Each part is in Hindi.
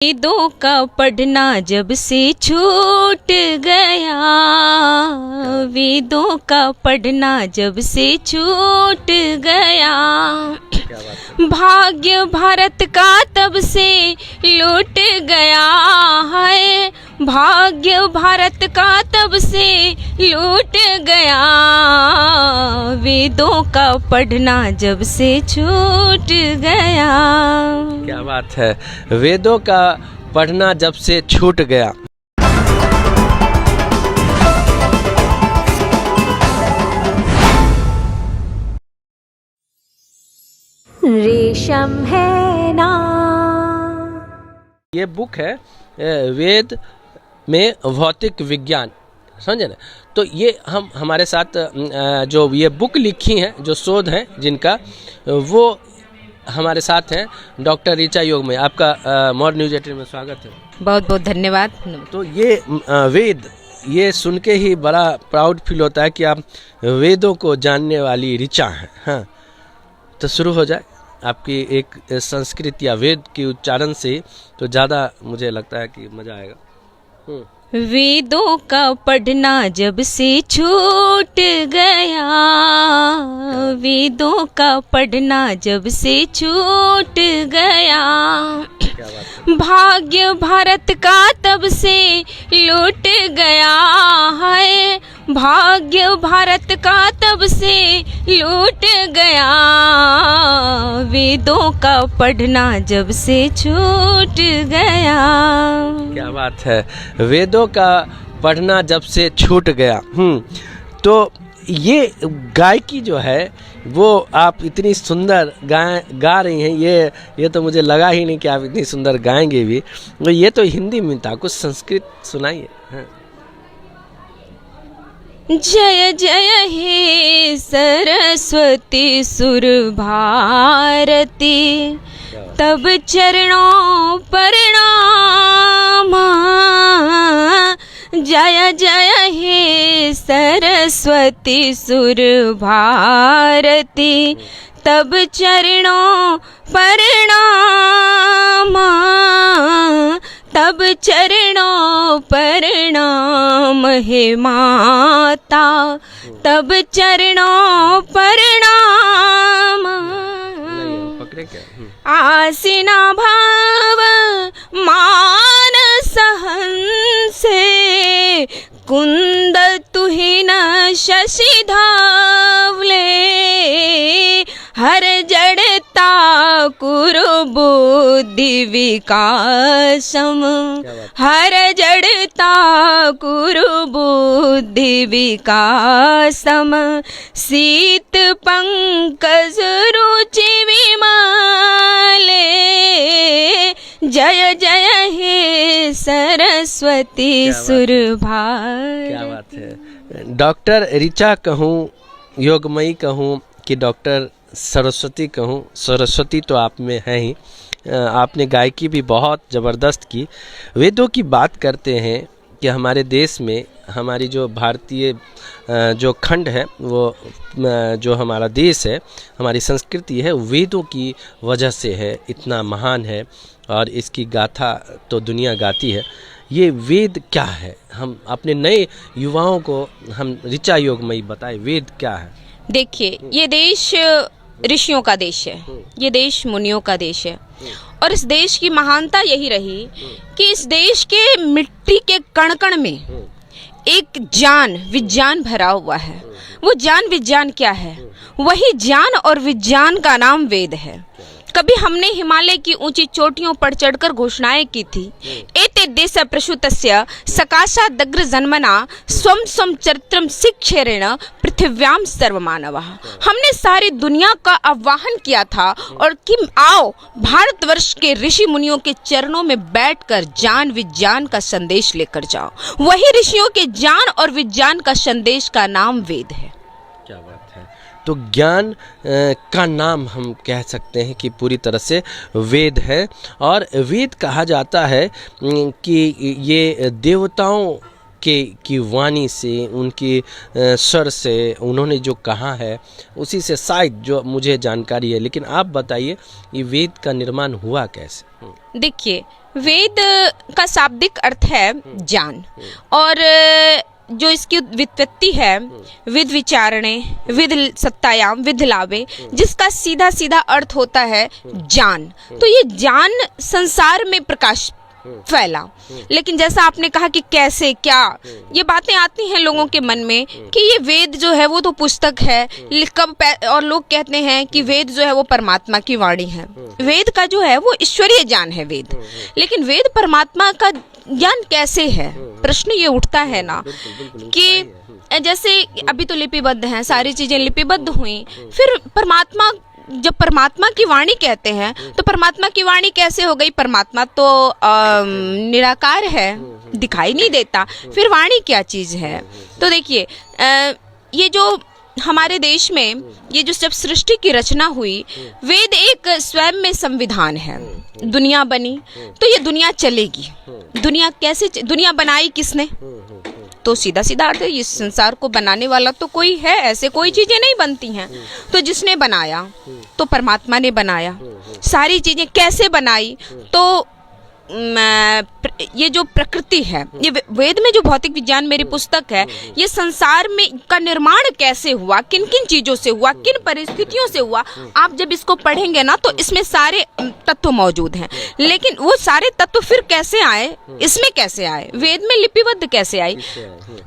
वेदों का पढ़ना जब से छूट गया, वेदों का पढ़ना जब से छूट गया, भाग्य भारत का तब से लूट गया है, भाग्य भारत का तब से लूट गया, वेदों का पढ़ना जब से छूट गया। क्या बात है, वेदों का पढ़ना जब से छूट गया। रेशम है ना। ये बुक है वेद में भौतिक विज्ञान, समझे ना। तो ये हमारे साथ जो ये बुक लिखी हैं, जो शोध हैं जिनका, वो हमारे साथ हैं डॉक्टर ऋचा योगमयी। आपका मॉर्निंग न्यूज़ 18 में स्वागत है। बहुत बहुत धन्यवाद। तो ये वेद, ये सुन के ही बड़ा प्राउड फील होता है कि आप वेदों को जानने वाली ऋचा हैं। हाँ, तो शुरू हो जाए आपकी एक संस्कृत या वेद के उच्चारण से, तो ज़्यादा मुझे लगता है कि मज़ा आएगा। वेदों का पढ़ना जब से छूट गया, वेदों का पढ़ना जब से छूट गया, भाग्य भारत का तब से लूट गया है, भाग्य भारत का तब से लूट गया, वेदों का पढ़ना जब से छूट गया। क्या बात है, वेदों का पढ़ना जब से छूट गया। तो ये गायकी जो है वो आप इतनी सुंदर गा रही हैं, ये तो मुझे लगा ही नहीं कि आप इतनी सुंदर गाएंगे भी। तो ये तो हिंदी में था, कुछ संस्कृत सुनाइए। हाँ। जय जय हे सरस्वती सुर भारती, तब चरणों प्रणाम, जय जय हे सरस्वती सुर भारती, तब चरणों प्रणाम, तब चरणों प्रणाम हे माता, तब चरणों प्रणाम। आसीना भाव मान सहन से, कुंद तुहिन शशि धावले, हर जड़ता कुरु बुद्धि विकासम, हर जड़ता कुरु बुद्धि विकासम, शीत पंकज रुचि विमाले, जय जय हे सरस्वती सुर भारती। क्या बात है, डॉक्टर ऋचा कहूँ, योगमयी कहूँ कि डॉक्टर सरस्वती कहूँ, सरस्वती तो आप में है ही। आपने गायकी भी बहुत ज़बरदस्त की। वेदों की बात करते हैं कि हमारे देश में, हमारी जो भारतीय जो खंड है, वो जो हमारा देश है, हमारी संस्कृति है, वेदों की वजह से है, इतना महान है और इसकी गाथा तो दुनिया गाती है। ये वेद क्या है, हम अपने नए युवाओं को हम ऋचा योगमयी बताए, वेद क्या है। देखिए, ये देश ऋषियों का देश है, ये देश मुनियों का देश है, और इस देश की महानता यही रही कि इस देश के मिट्टी के कण कण में एक ज्ञान विज्ञान भरा हुआ है। वो ज्ञान विज्ञान क्या है? वही ज्ञान और विज्ञान का नाम वेद है। कभी हमने हिमालय की ऊंची चोटियों पर चढ़कर घोषणाएं की थी, एते देश प्रसूतस्य सकाशादग्र जन्मना स्वम स्वम चरित्रम शिक्षेरेण पृथिव्याम सर्वमानवः। हमने सारी दुनिया का आह्वान किया था और कि आओ भारतवर्ष के ऋषि मुनियों के चरणों में बैठकर ज्ञान विज्ञान का संदेश लेकर जाओ। वही ऋषियों के ज्ञान और विज्ञान का संदेश का नाम वेद है। क्या बात है, तो ज्ञान का नाम हम कह सकते हैं कि पूरी तरह से वेद है। और वेद कहा जाता है कि ये देवताओं की वाणी से, उनकी स्वर से उन्होंने जो कहा है उसी से शायद जो मुझे जानकारी है। लेकिन आप बताइए ये वेद का निर्माण हुआ कैसे? देखिए, वेद का शाब्दिक अर्थ है ज्ञान, और जो इसकी व्युत्पत्ति है विद विचारणे, विद सत्तायाम, विद लाभे, जिसका सीधा सीधा अर्थ होता है ज्ञान। तो ये ज्ञान संसार में प्रकाश फैला। लेकिन जैसा आपने कहा कि कैसे क्या, ये बातें आती हैं लोगों के मन में कि ये वेद जो है वो तो पुस्तक है, कब और लोग कहते हैं कि वेद जो है वो परमात्मा की वाणी है। वेद का जो है वो ईश्वरीय ज्ञान है वेद, लेकिन वेद परमात्मा का ज्ञान कैसे है? प्रश्न ये उठता है ना कि जैसे अभी तो लिपिबद्ध हैं, सारी चीजें लिपिबद्ध हुई, फिर परमात्मा, जब परमात्मा की वाणी कहते हैं तो परमात्मा की वाणी कैसे हो गई? परमात्मा तो निराकार है, दिखाई नहीं देता, फिर वाणी क्या चीज है? तो देखिए, ये जो हमारे देश में ये जो जब सृष्टि की रचना हुई, वेद एक स्वयं में संविधान है। दुनिया बनी तो ये दुनिया चलेगी। दुनिया कैसे दुनिया बनाई किसने? तो सीधा सीधा अर्थ है, इस संसार को बनाने वाला तो कोई है, ऐसे कोई चीजें नहीं बनती हैं। तो जिसने बनाया तो परमात्मा ने बनाया। सारी चीजें कैसे बनाई? तो ये जो प्रकृति है, ये वेद में जो भौतिक विज्ञान मेरी पुस्तक है, ये संसार में का निर्माण कैसे हुआ, किन किन चीजों से हुआ, किन परिस्थितियों से हुआ, आप जब इसको पढ़ेंगे ना तो इसमें सारे तत्व मौजूद हैं। लेकिन वो सारे तत्व फिर कैसे आए, इसमें कैसे आए, वेद में लिपिबद्ध कैसे आई?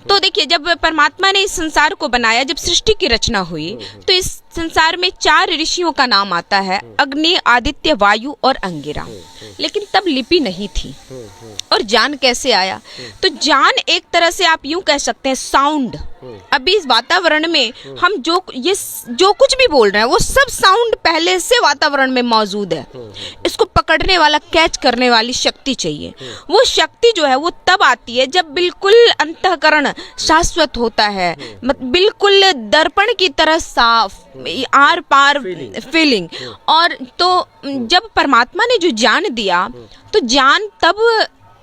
तो देखिए, जब परमात्मा ने इस संसार को बनाया, जब सृष्टि की रचना हुई, तो इस संसार में 4 ऋषियों का नाम आता है, अग्नि, आदित्य, वायु और अंगिरा। लेकिन तब लिपि नहीं थी। और ज्ञान कैसे आया? तो ज्ञान एक तरह से आप यूं कह सकते हैं साउंड। अभी इस वातावरण में हम जो कुछ भी बोल रहे हैं वो सब साउंड पहले से वातावरण में मौजूद है। इसको पकड़ने वाला, कैच करने वाली शक्ति चाहिए। वो शक्ति जो है वो तब आती है जब बिल्कुल अंतःकरण शाश्वत होता है, बिल्कुल दर्पण की तरह साफ, आर पार फीलिंग। और तो जब परमात्मा ने जो ज्ञान दिया, तो ज्ञान तब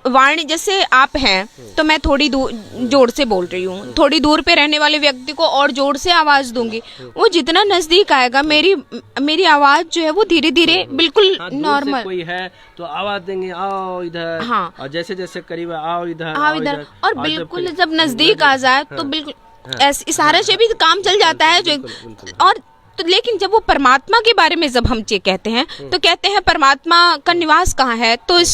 वाणी, जैसे आप हैं तो मैं थोड़ी दूर जोर से बोल रही हूँ, थोड़ी दूर पे रहने वाले व्यक्ति को और जोर से आवाज दूंगी, वो जितना नजदीक आएगा मेरी आवाज जो है वो धीरे धीरे बिल्कुल नॉर्मल। कोई है तो आवाज देंगे, आओ इधर। हाँ, और जैसे जैसे करीब आओ इधर, आओ इधर, और बिल्कुल जब नजदीक आ जाए तो बिल्कुल ऐसे इशारे से भी काम चल जाता है जो। और तो लेकिन जब वो परमात्मा के बारे में जब हम ये कहते हैं तो कहते हैं परमात्मा का निवास कहाँ है? तो इस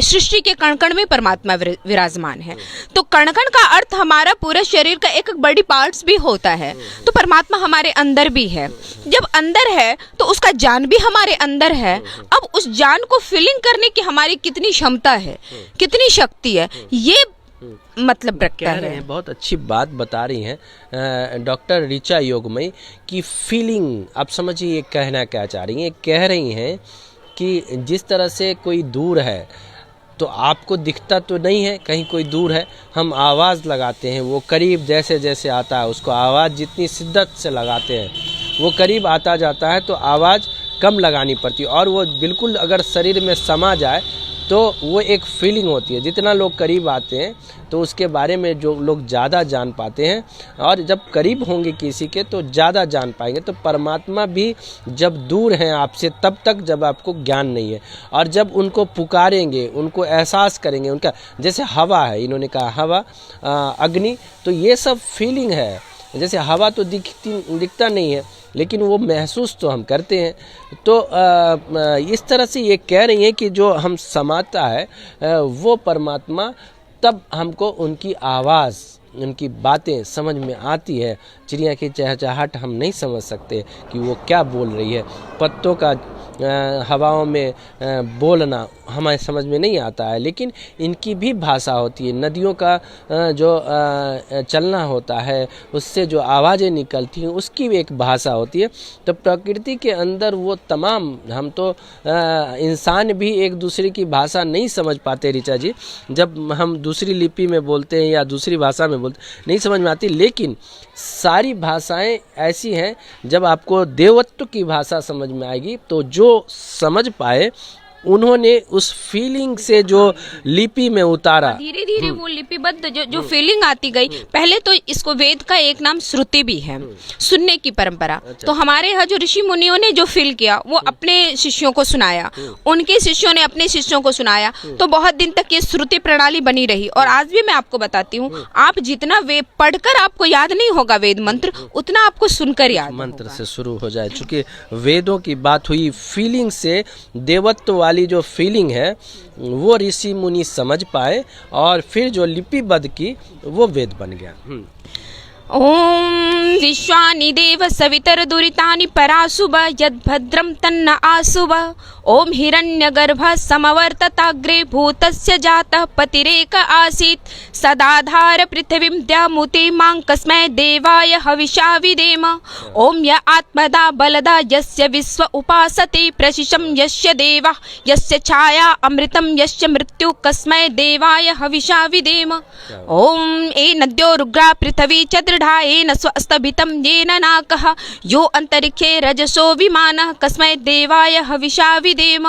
सृष्टि के कण कण में परमात्मा विराजमान है। तो कण कण का अर्थ हमारा पूरे शरीर का एक बड़ी पार्ट्स भी होता है। तो परमात्मा हमारे अंदर भी है। जब अंदर है तो उसका ज्ञान भी हमारे अंदर है। अब उस ज्ञान को फीलिंग करने की हमारी कितनी क्षमता है, कितनी शक्ति है, ये मतलब रखता है। बहुत अच्छी बात बता रही हैं डॉक्टर ऋचा योगमयी की फीलिंग। आप समझिए ये कहना क्या चाह रही हैं? कह रही हैं कि जिस तरह से कोई दूर है तो आपको दिखता तो नहीं है, कहीं कोई दूर है, हम आवाज़ लगाते हैं, वो करीब जैसे जैसे आता है उसको आवाज़ जितनी शिद्दत से लगाते हैं वो करीब आता जाता है, तो आवाज़ कम लगानी पड़ती है। और वो बिल्कुल अगर शरीर में समा जाए तो वो एक फीलिंग होती है। जितना लोग करीब आते हैं तो उसके बारे में जो लोग ज़्यादा जान पाते हैं, और जब करीब होंगे किसी के तो ज़्यादा जान पाएंगे। तो परमात्मा भी जब दूर हैं आपसे तब तक जब आपको ज्ञान नहीं है, और जब उनको पुकारेंगे, उनको एहसास करेंगे, उनका जैसे हवा है, इन्होंने कहा हवा, अग्नि, तो ये सब फीलिंग है। जैसे हवा तो दिखता नहीं है लेकिन वो महसूस तो हम करते हैं। तो इस तरह से ये कह रही हैं कि जो हम समाता है वो परमात्मा, तब हमको उनकी आवाज़, उनकी बातें समझ में आती है। चिड़िया की चहचहाहट हम नहीं समझ सकते कि वो क्या बोल रही है। पत्तों का हवाओं में बोलना हमारे समझ में नहीं आता है, लेकिन इनकी भी भाषा होती है। नदियों का जो चलना होता है, उससे जो आवाज़ें निकलती हैं उसकी भी एक भाषा होती है। तो प्रकृति के अंदर वो तमाम, हम तो इंसान भी एक दूसरे की भाषा नहीं समझ पाते ऋचा जी। जब हम दूसरी लिपि में बोलते हैं या दूसरी भाषा में बोलते नहीं समझ में आती, लेकिन सारी भाषाएं ऐसी हैं, जब आपको देवत्व की भाषा समझ में आएगी तो जो समझ पाए उन्होंने उस फीलिंग से जो लिपि में उतारा, धीरे धीरे वो लिपिबद्ध जो फीलिंग आती गई। पहले तो इसको वेद का एक नाम श्रुति भी है, सुनने की परंपरा। तो हमारे यहाँ जो ऋषि मुनियों ने जो फील किया वो अपने शिष्यों को सुनाया, उनके शिष्यों ने अपने शिष्यों को सुनाया, तो बहुत दिन तक ये श्रुति प्रणाली बनी रही। और आज भी मैं आपको बताती हूँ, आप जितना वेद पढ़कर आपको याद नहीं होगा वेद मंत्र, उतना आपको सुनकर याद मंत्र से शुरू हो जाए। चूंकि वेदों की बात हुई, फीलिंग से, देवत्व वाली जो फीलिंग है वो ऋषि मुनि समझ पाए और फिर जो लिपिबद्ध की वो वेद बन गया। ओम विश्वानि देव सवितर दुरितानि पराशुभ यद्भद्रं तन्न आशुभ। ओम हिरण्यगर्भ समवर्तताग्रे भूतस्य जातः पतिरेक आसीत् सदाधार पृथिवीं द्यामुते मां कस्मै देवाय हविषा विदेम। ओम य आत्मदा बलदा यस्य विश्व उपासते प्रशिशं यस्य देवा यस्य छाया अमृतं यस्य मृत्यु कस्मै देवाय हविषा विदेम। ओम ए नद्यो रुग्रा पृथिवी च दृढ़ा येन स्वस्तभितं येन नाकः यो अंतरिक्षे रजसो विमानः कस्मै देवाय हविषा विदेम।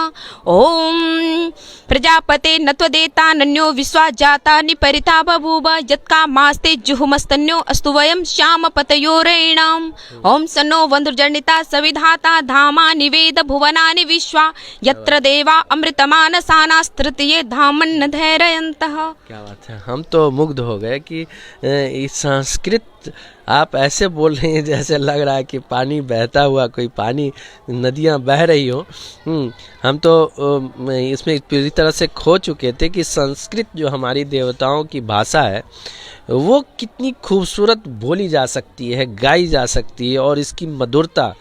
ओम प्रजापते नत्वदेतानन्यो विश्वा जातानि परिता बभूव यत्कामास्ते जुहुमस्तन्यो अस्तु वयं श्यामपतयोरेणाम्। ओम सन्नो वन्द्रजनिता सविधाता धामानि वेद भुवनानि विश्वा यत्र देवा अमृतमानसानास्तृतीये धामन्न धैर्यन्तः। क्या बात है, हम तो मुग्ध हो गए कि इस संस्कृत आप ऐसे बोल रहे हैं जैसे लग रहा है कि पानी बहता हुआ, कोई पानी, नदियां बह रही हो। हम तो इसमें पूरी तरह से खो चुके थे कि संस्कृत जो हमारी देवताओं की भाषा है वो कितनी खूबसूरत बोली जा सकती है, गाई जा सकती है, और इसकी मधुरता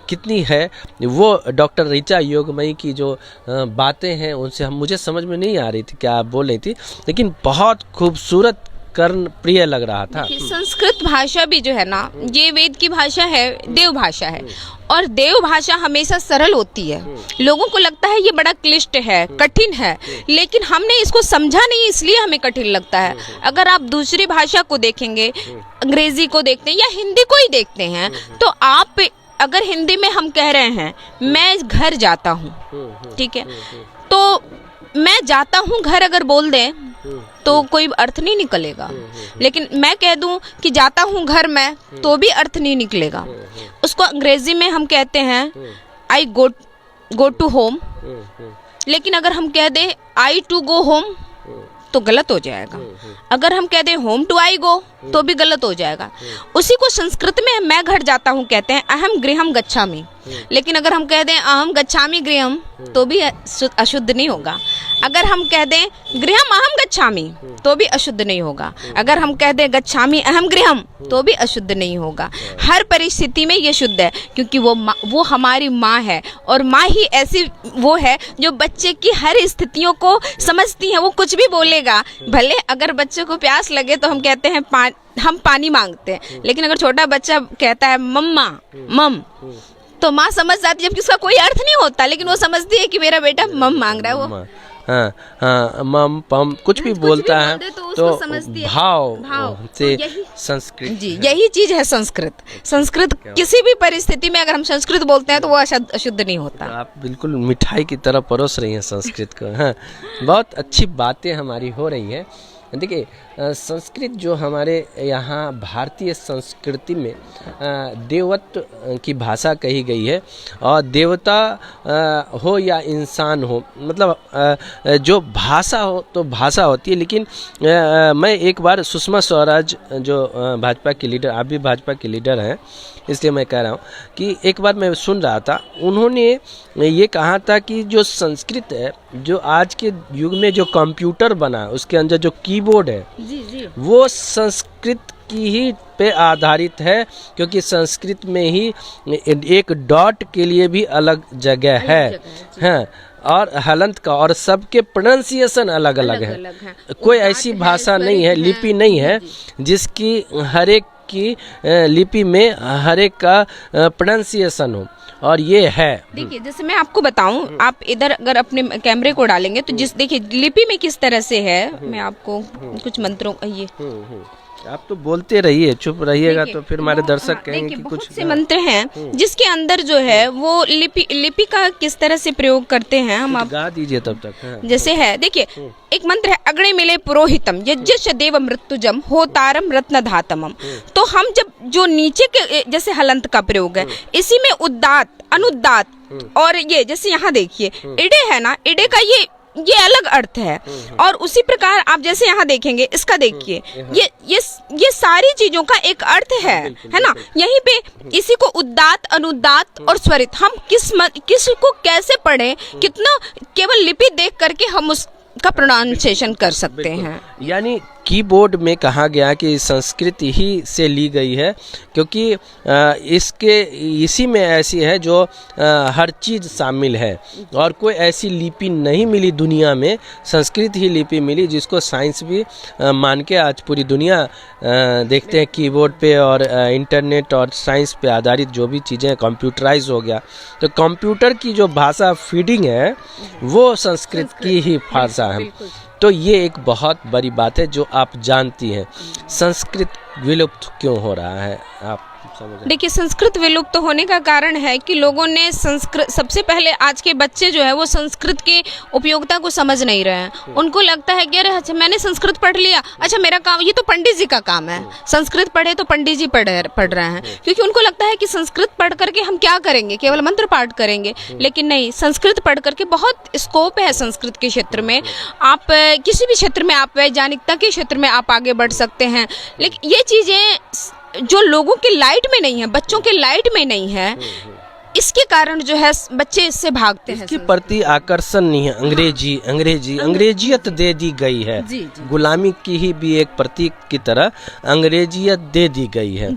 कितनी है। वो डॉक्टर ऋचा योगमयी की जो बातें हैं उनसे मुझे समझ में नहीं आ रही थी क्या आप बोल रही थी, लेकिन बहुत खूबसूरत, कर्ण प्रिय लग रहा था। संस्कृत भाषा भी जो है ना, ये वेद की भाषा है, देव भाषा है, और देव भाषा हमेशा सरल होती है। लोगों को लगता है ये बड़ा क्लिष्ट है, कठिन है, लेकिन हमने इसको समझा नहीं इसलिए हमें कठिन लगता है। अगर आप दूसरी भाषा को देखेंगे, अंग्रेजी को देखते हैं या हिंदी को ही देखते हैं, तो आप अगर हिंदी में हम कह रहे हैं मैं घर जाता हूँ, ठीक है, तो मैं जाता हूँ घर अगर बोल दें तो कोई अर्थ नहीं निकलेगा। लेकिन मैं कह दूं कि जाता हूँ घर में, तो भी अर्थ नहीं निकलेगा। उसको अंग्रेजी में हम कहते हैं आई गो टू होम, लेकिन अगर हम कह दें आई टू गो होम तो गलत हो जाएगा। अगर हम कह दें होम टू आई गो तो भी गलत हो जाएगा। उसी को संस्कृत में मैं घर जाता हूँ कहते हैं अहम गृहम गच्छामि, लेकिन अगर हम कह दें अहम गच्छामि गृहम तो भी अशुद्ध नहीं होगा। अगर हम कह दें गृहम अहम गच्छामि तो भी अशुद्ध नहीं होगा। अगर हम कह दें गच्छामि अहम गृहम तो भी अशुद्ध नहीं होगा। हर परिस्थिति में ये शुद्ध है, क्योंकि वो हमारी माँ है, और माँ ही ऐसी वो है जो बच्चे की हर स्थितियों को समझती है। वो कुछ भी बोलेगा, भले अगर बच्चे को प्यास लगे तो हम कहते हैं हम पानी मांगते हैं, लेकिन अगर छोटा बच्चा कहता है मम्मा मम, तो माँ समझ जाती है, जबकि उसका कोई अर्थ नहीं होता, लेकिन वो समझती है कि मेरा बेटा मम मांग रहा है। वो हाँ मम पम कुछ भी बोलता है तो भाव से संस्कृत, जी यही चीज है संस्कृत। संस्कृत किसी भी परिस्थिति में अगर हम संस्कृत बोलते हैं तो वो अशुद्ध नहीं होता। आप बिल्कुल मिठाई की तरह परोस रही हैं संस्कृत को। हाँ, बहुत अच्छी बातें हमारी हो रही हैं। देखिए, संस्कृत जो हमारे यहाँ भारतीय संस्कृति में देवत्व की भाषा कही गई है, और देवता हो या इंसान हो, मतलब जो भाषा हो तो भाषा होती है। लेकिन मैं एक बार सुषमा स्वराज जो भाजपा की लीडर, आप भी भाजपा की लीडर हैं इसलिए मैं कह रहा हूँ कि एक बार मैं सुन रहा था, उन्होंने ये कहा था कि जो संस्कृत है, जो आज के युग में जो कंप्यूटर बना उसके अंदर जो कीबोर्ड है, जी। वो संस्कृत की ही पे आधारित है, क्योंकि संस्कृत में ही एक डॉट के लिए भी अलग जगह है, हाँ, और हलंत का, और सबके प्रोनाउंसिएशन अलग अलग है। कोई ऐसी भाषा नहीं है, लिपि नहीं है जिसकी हर एक की लिपि में हर एक का प्रोनाउंसिएशन हो, और ये है। देखिए, जैसे मैं आपको बताऊं, आप इधर अगर अपने कैमरे को डालेंगे तो जिस देखिए लिपि में किस तरह से है, मैं आपको कुछ मंत्रों ये आप तो बोलते रहिए, चुप रहिएगा देखिए, तो फिर हमारे दर्शक हाँ, कहेंगे देखिए, कि बहुत कुछ से मंत्र हैं जिसके अंदर जो है वो लिपि का किस तरह से प्रयोग करते हैं हम आप गा दीजिए तब तक। हाँ। जैसे है, देखिए एक मंत्र है, अग्नि मिले पुरोहितम यज्ञ देव मृत्युजम होतारम रत्न धातमम। तो हम जब जो नीचे के जैसे हलंत का प्रयोग है, इसी में उदात अनुदात और ये जैसे यहाँ देखिए इडे है ना, इडे का ये अलग अर्थ है। और उसी प्रकार आप जैसे यहाँ देखेंगे, इसका देखिए ये सारी चीजों का एक अर्थ है ना। यहीं पे इसी को उदात अनुदात और स्वरित हम किस को कैसे पढ़ें, कितना केवल लिपि देख करके हम उसका प्रोनाउंसिएशन कर सकते हैं। यानी कीबोर्ड में कहा गया कि संस्कृत ही से ली गई है, क्योंकि इसी में ऐसी है जो हर चीज़ शामिल है और कोई ऐसी लिपि नहीं मिली दुनिया में, संस्कृत ही लिपि मिली जिसको साइंस भी मान के आज पूरी दुनिया देखते हैं कीबोर्ड पे और इंटरनेट और साइंस पे आधारित जो भी चीज़ें कंप्यूटराइज हो गया। तो कंप्यूटर की जो भाषा फीडिंग है वो संस्कृत की ही भाषा है। तो ये एक बहुत बड़ी बात है जो आप जानती हैं। संस्कृत विलुप्त क्यों हो रहा है, आप समझ? देखिए संस्कृत विलुप्त होने का कारण है कि लोगों ने संस्कृत, सबसे पहले आज के बच्चे जो है वो संस्कृत की उपयोगिता को समझ नहीं रहे हैं। उनको लगता है कि अरे अच्छा मैंने संस्कृत पढ़ लिया, अच्छा मेरा काम, ये तो पंडित जी का काम है, संस्कृत पढ़े तो पंडित जी पढ़ रहे हैं। क्योंकि उनको लगता है कि संस्कृत पढ़ करके हम क्या करेंगे, केवल मंत्र पाठ करेंगे। लेकिन नहीं, संस्कृत पढ़ करके बहुत स्कोप है संस्कृत के क्षेत्र में। आप किसी भी क्षेत्र में, आप वैज्ञानिकता के क्षेत्र में आप आगे बढ़ सकते हैं। लेकिन ये चीज़ें जो लोगों के लाइट में नहीं है, बच्चों के लाइट में नहीं है, इसके कारण जो है बच्चे इससे भागते हैं। इसके प्रति आकर्षण नहीं है। अंग्रेजियत दे दी गई है। गुलामी की ही भी एक प्रतीक की तरह अंग्रेजियत दे दी गई है।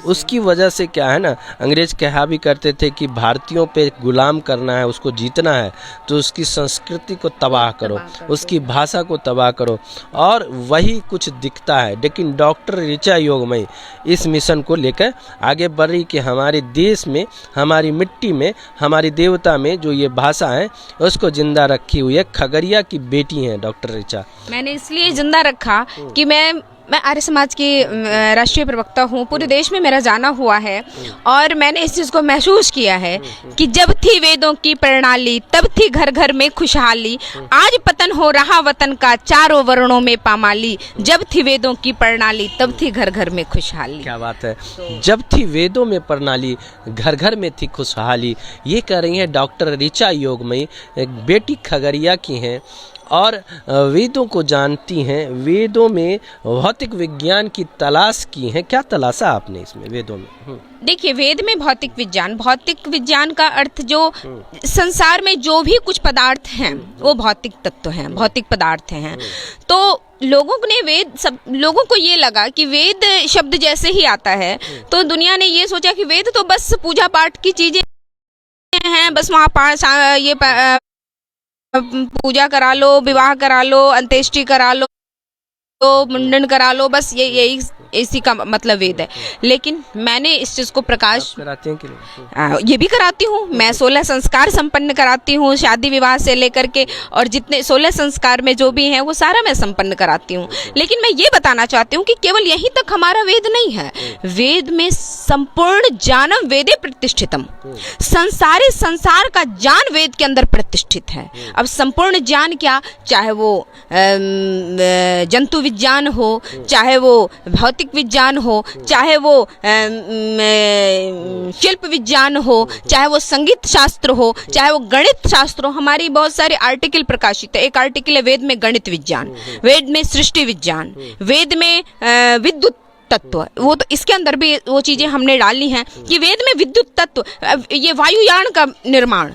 उसकी वजह से क्या है ना, अंग्रेज कहा भी करते थे कि भारतीयों पे गुलाम करना है, उसको जीतना है तो उसकी संस्कृति को तबाह करो, उसकी भाषा को तबाह करो, और वही कुछ दिखता है। लेकिन डॉक्टर ऋचा योगमयी इस मिशन को लेकर आगे बढ़ रही कि हमारे देश में, हमारी मिट्टी में, हमारी देवता में जो ये भाषा है उसको जिंदा रखी हुई है। खगड़िया की बेटी हैं डॉक्टर ऋचा। मैंने इसलिए जिंदा रखा कि मैं आर्य समाज की राष्ट्रीय प्रवक्ता हूँ, पूरे देश में मेरा जाना हुआ है और मैंने इस चीज़ को महसूस किया है कि जब थी वेदों की प्रणाली तब थी घर घर में खुशहाली, आज पतन हो रहा वतन का चारों वर्णों में पामाली, जब थी वेदों की प्रणाली तब थी घर घर में खुशहाली। क्या बात है, जब थी वेदों में प्रणाली घर घर में थी खुशहाली। ये कह रही हैं डॉक्टर ऋचा योगमयी, एक बेटी खगड़िया की हैं और वेदों को जानती हैं, वेदों में भौतिक विज्ञान की तलाश की है। क्या तलाशा आपने इसमें वेदों में? देखिए वेद में भौतिक विज्ञान का अर्थ जो संसार में जो भी कुछ पदार्थ हैं वो भौतिक तत्व हैं, भौतिक पदार्थ हैं। तो लोगों ने लोगों को ये लगा कि वेद शब्द जैसे ही आता है तो दुनिया ने ये सोचा कि वेद तो बस पूजा पाठ की चीजें हैं, बस वहाँ ये पूजा करा लो, विवाह करा लो, अंत्येष्टि करा लो, मुंडन करा लो, बस यही इसी का मतलब वेद है। लेकिन मैंने इस चीज़ को प्रकाश कराते हैं कि नहीं? ये भी कराती हूँ मैं, 16 संस्कार संपन्न कराती हूँ, शादी विवाह से लेकर के, और जितने 16 संस्कार में जो भी हैं वो सारा मैं संपन्न कराती हूँ। लेकिन मैं ये बताना चाहती हूँ कि केवल यहीं तक हमारा वेद नहीं है। वेद में संपूर्ण ज्ञानम वेदे प्रतिष्ठितम, संसार का ज्ञान वेद के अंदर प्रतिष्ठित है। अब संपूर्ण ज्ञान क्या, चाहे वो जंतु विज्ञान हो, चाहे वो भौतिक विज्ञान हो, चाहे वो शिल्प विज्ञान हो, चाहे वो संगीत शास्त्र हो, चाहे वो गणित शास्त्र हो। हमारी बहुत सारे आर्टिकल प्रकाशित है। एक आर्टिकल है वेद में गणित विज्ञान, वेद में सृष्टि विज्ञान, वेद में विद्युत तत्व, वो तो इसके अंदर भी वो चीजें हमने डाली हैं कि वेद में विद्युत तत्व, ये वायुयान का निर्माण,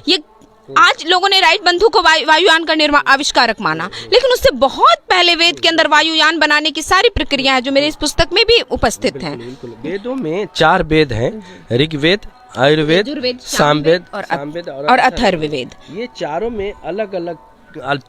ये आज लोगों ने राइट बंधु को वायुयान का आविष्कारक माना, लेकिन उससे बहुत पहले वेद के अंदर वायुयान बनाने की सारी प्रक्रिया है जो मेरी इस पुस्तक में भी उपस्थित हैं। वेदों में 4 वेद हैं, ऋग्वेद, आयुर्वेद, सामवेद और अथर्ववेद। ये चारों में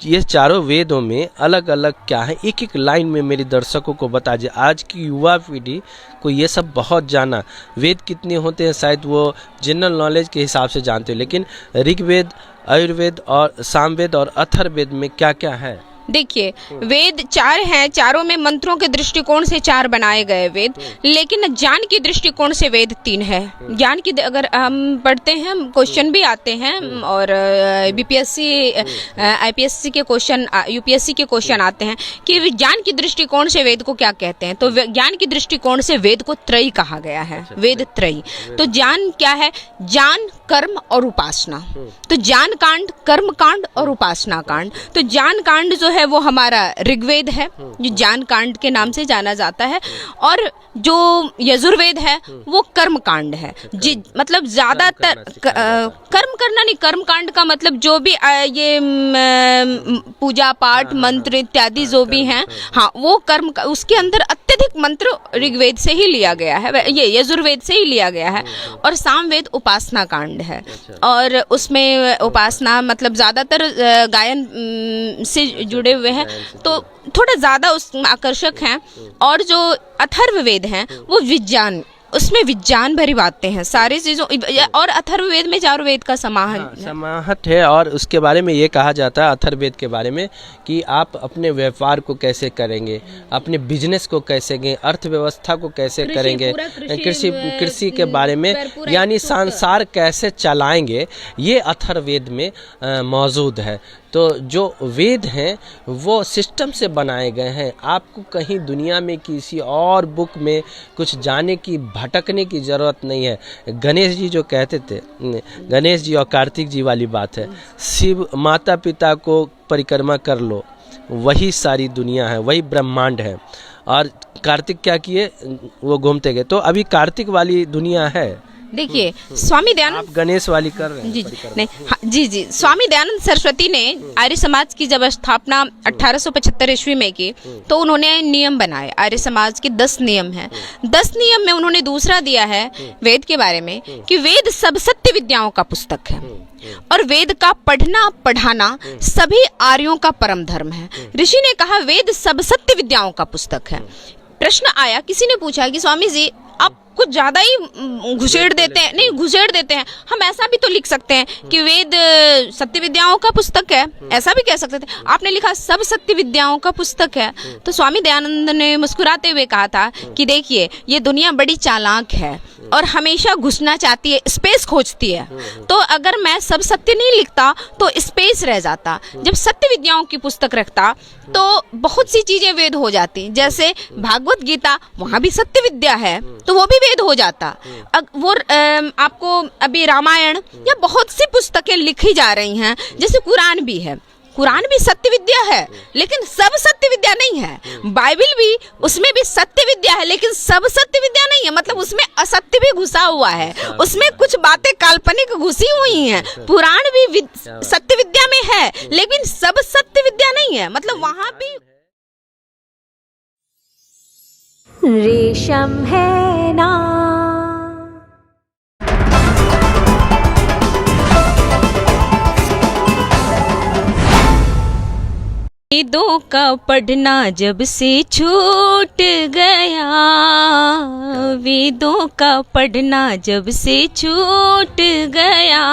ये चारों वेदों में अलग अलग क्या है, एक एक लाइन में मेरे दर्शकों को बता दीजिए। आज की युवा पीढ़ी को ये सब बहुत जाना, वेद कितने होते हैं शायद वो जनरल नॉलेज के हिसाब से जानते हो, लेकिन ऋग्वेद, आयुर्वेद और सामवेद और अथर्ववेद में क्या क्या है? देखिए, वेद 4 हैं, चारों में मंत्रों के दृष्टिकोण से 4 बनाए गए वेद, लेकिन ज्ञान के दृष्टिकोण से वेद 3 है। ज्ञान की अगर हम पढ़ते हैं, क्वेश्चन भी आते हैं और बीपीएससी आईपीएससी के क्वेश्चन, यूपीएससी के क्वेश्चन आते हैं कि ज्ञान की दृष्टिकोण से वेद को क्या कहते हैं। तो ज्ञान की दृष्टिकोण से वेद को त्रयी कहा गया है, वेद त्रयी। तो ज्ञान क्या है? ज्ञान, कर्म और उपासना। तो ज्ञान कांड, कर्म कांड और उपासना कांड। तो ज्ञान कांड जो है वो हमारा ऋग्वेद है, जो ज्ञान कांड के नाम से जाना जाता है, और जो यजुर्वेद है वो कर्म कांड है। मतलब ज्यादातर कर्म करना नहीं, कर्म कांड का मतलब जो भी ये पूजा पाठ मंत्र इत्यादि जो भी हैं, हाँ वो कर्म, उसके अंदर अत्यधिक मंत्र ऋग्वेद से ही लिया गया है, ये यजुर्वेद से ही लिया गया है। और सामवेद उपासना कांड है, और उसमें उपासना मतलब ज्यादातर गायन से जुड़े हुए हैं, तो थोड़ा ज्यादा उस आकर्षक हैं। और जो अथर्ववेद हैं वो विज्ञान, उसमें विज्ञान भरी बातें हैं, सारी चीज़ों। और अथर्ववेद में चारुवेद का समाहत है। और उसके बारे में ये कहा जाता है अथर्ववेद के बारे में कि आप अपने व्यापार को कैसे करेंगे, अपने बिजनेस को कैसे करेंगे, अर्थव्यवस्था को कैसे करेंगे, कृषि के बारे में, यानी संसार कैसे चलाएंगे, ये अथर्ववेद में मौजूद है। तो जो वेद हैं वो सिस्टम से बनाए गए हैं। आपको कहीं दुनिया में किसी और बुक में कुछ जाने की, भटकने की ज़रूरत नहीं है। गणेश जी जो कहते थे, गणेश जी और कार्तिक जी वाली बात है, शिव माता पिता को परिक्रमा कर लो, वही सारी दुनिया है, वही ब्रह्मांड है। और कार्तिक क्या किए? वो घूमते गए। तो अभी कार्तिक वाली दुनिया है। देखिए, स्वामी दयानंद, आप गणेश वाली कर रहे हैं? जी नहीं, हाँ, जी स्वामी दयानंद सरस्वती ने आर्य समाज की जब स्थापना 1875 ईस्वी में की, तो उन्होंने नियम बनाए। आर्य समाज के 10 नियम हैं। 10 नियम में उन्होंने दूसरा दिया है वेद के बारे में कि वेद सब सत्य विद्याओं का पुस्तक है, और वेद का पढ़ना पढ़ाना सभी आर्यों का परम धर्म है। ऋषि ने कहा वेद सब सत्य विद्याओं का पुस्तक है। प्रश्न आया, किसी ने पूछा कि स्वामी जी आप कुछ ज्यादा ही घुसेड़ देते हैं। नहीं, घुसेड़ देते हैं, हम ऐसा भी तो लिख सकते हैं कि वेद सत्य विद्याओं का पुस्तक है, ऐसा भी कह सकते थे। आपने लिखा सब सत्य विद्याओं का पुस्तक है। तो स्वामी दयानंद ने मुस्कुराते हुए कहा था कि देखिए, ये दुनिया बड़ी चालाक है और हमेशा घुसना चाहती है, स्पेस खोजती है। तो अगर मैं सब सत्य नहीं लिखता तो स्पेस रह जाता। जब सत्य विद्याओं की पुस्तक रखता तो बहुत सी चीजें वेद हो जाती। जैसे भागवत गीता, वहां भी सत्य विद्या है, तो वो भी वेद हो जाता। वो आपको अभी रामायण या बहुत सी पुस्तकें लिखी जा रही हैं, जैसे कुरान भी है। कुरान भी सत्य विद्या है, लेकिन सब सत्य विद्या नहीं है। बाइबल भी, उसमें भी सत्य विद्या है, लेकिन सब सत्य विद्या नहीं है। मतलब उसमें असत्य भी घुसा हुआ है, उसमें कुछ बातें काल्पनिक घुसी हुई हैं। पुराण भी सत्य विद्या में है, लेकिन सब सत्य विद्या नहीं है। मतलब वहां भी रेशम है ना। वेदों का पढ़ना जब से छूट गया, वेदों का पढ़ना जब से छूट गया,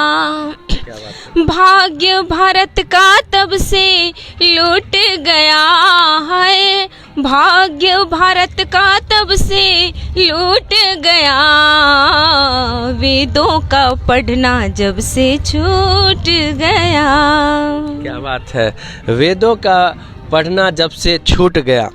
भाग्य भारत का तब से लूट गया है, भाग्य भारत का तब से लूट गया, वेदों का पढ़ना जब से छूट गया। क्या बात है, वेदों का पढ़ना जब से छूट गया।